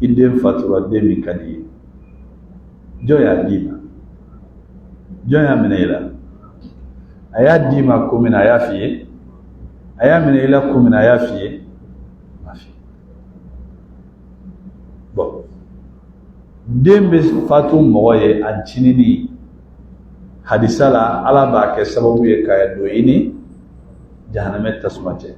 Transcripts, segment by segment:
idem fatura demi kadi joya dima joya menela aya dima kumina ya fiye aya menela kumina ya fiye mafi bon dembe fatu moye ancinini hadisala ala ba ke sababu ye kaya do ini jahannama tasmace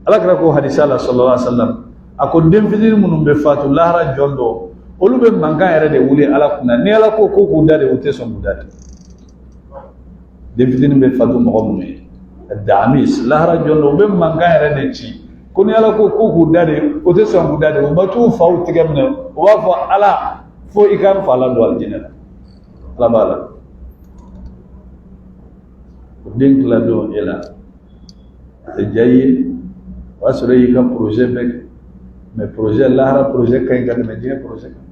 ala kira ko hadisala sallallahu alaihi wasallam ako dem fitini munum be fatu lahara jondo olu be mankan yɛrɛ de wuli ala kunna ni ala ko k'u da de u tɛ sɔn k'u da de den fitinin bɛ fatu mɔgɔ minnu ye damis lahara jondo u bɛ mankan yɛrɛ de ci ko ni ala ko k'u da de u tɛ sɔn k'u da de u ma t'u faw tigɛ minɛ u b'a fɔ ala fo i ka n fa la don alijinɛ la ala b'a la o den tila don e la a tɛ diya i ye o y'a sɔrɔ i y'i ka projet bɛɛ kɛ mais projet lahara projet ka ɲi ka tɛmɛ diɲɛ projet kan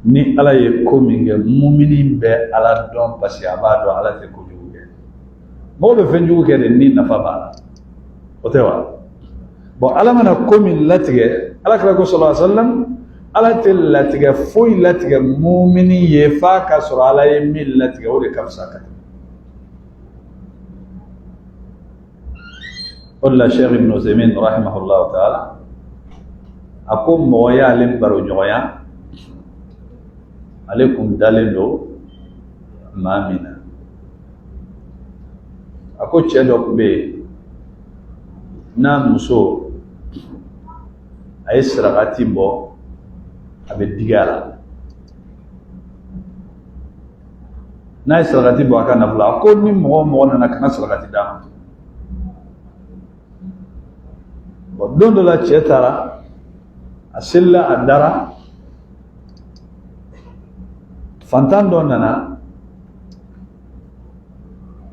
ni ala ye ko min kɛ mumini bɛ ala dɔn parce que a b'a dɔn ala tɛ kojugu kɛ mɔgɔ bɛ fɛn jugu kɛ de ni nafa b'a la o tɛ wa bon ala mana ko min latigɛ ala kira ko sallallahu alaihi wasallam ala tɛ latigɛ foyi latigɛ mumini ye f'a ka sɔrɔ ala ye min latigɛ o de ka fisa ka tɛmɛ o de la Cheikh Ibn Uthaymin rahimahullahu ta'ala a ko mɔgɔ y'ale baro ɲɔgɔnya ale kun dalen do maa min na a ko cɛ dɔ kun bɛ yen n'a muso a ye sarakati bɔ a bɛ digi a la n'a ye sarakati bɔ a ka nafolo a ko ni mɔgɔ o mɔgɔ nana kana sarakati d'a ma bon don dɔ la cɛ taara a selila a dara fantan dɔ nana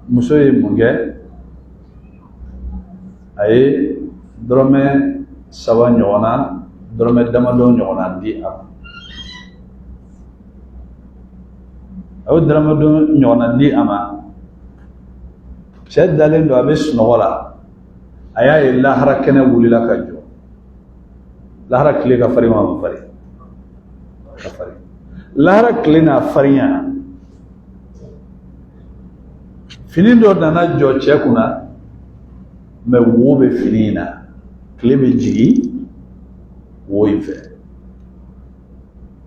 muso ye mun kɛ a ye dɔrɔmɛ 3 ɲɔgɔnna dɔrɔmɛ damadɔ ɲɔgɔnna di a ma a ye damadɔ ɲɔgɔnna di a ma cɛ dalen don a bɛ sunɔgɔ la a y'a ye lahara kɛnɛ wulila ka jɔ lahara tile ka farin ma farin ka farin lahara tile n'a farinya fini dɔ nana jɔ cɛ kunna mais wo bɛ fini in na tile bɛ jigin wo in fɛ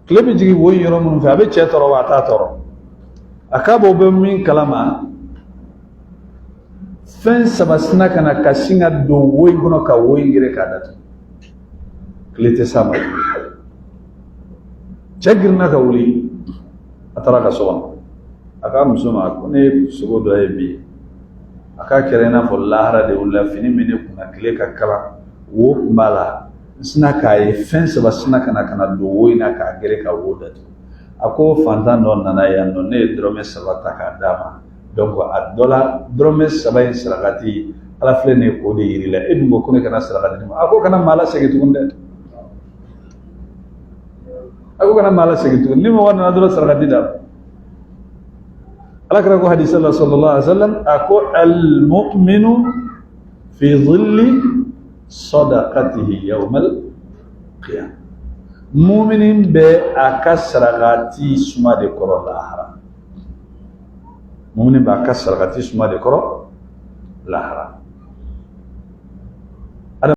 tile bɛ jigin wo in yɔrɔ minnu fɛ a bɛ cɛ tɔɔrɔ wa a t'a tɔɔrɔ a k'a bɔ bɛ min kalama fɛn saba sina ka na ka sin ka don wo in kɔnɔ ka wo in gere k'a datugu tile tɛ s'a ma cɛ girinna ka wuli a taara ka so kɔnɔ a k'a muso ma ko ne ye sogo dɔ ye bi a k'a kɛra i n'a fɔ lahara de wulila fini min ne kunna tile ka kalan wo kun b'a la n sina k'a ye fɛn saba sina ka na don wo in na k'a gere ka wo datugu a ko fantan dɔ nana yan nɔ ne ye dɔrɔmɛ 3 ta k'a d'a ma donc a dɔ la dɔrɔmɛ 3 in sarakati ala filɛ ne k'o de yiri la e dun ko ne kana sarakati di ma a ko kana maa lasegin tugun dɛ a ko kana maa lasegin tugun ni mɔgɔ nana dɔrɔn sarakati d'a ma ala kira ko hadisa la sallallahu alaihi wasallam a ko al-mu'minu fi dhilli sadaqatihi yawmal qiyamah mu'minin bɛ a ka sarakati suma de kɔrɔ lahara mu'minin b'a ka sarakati suma de kɔrɔ lahara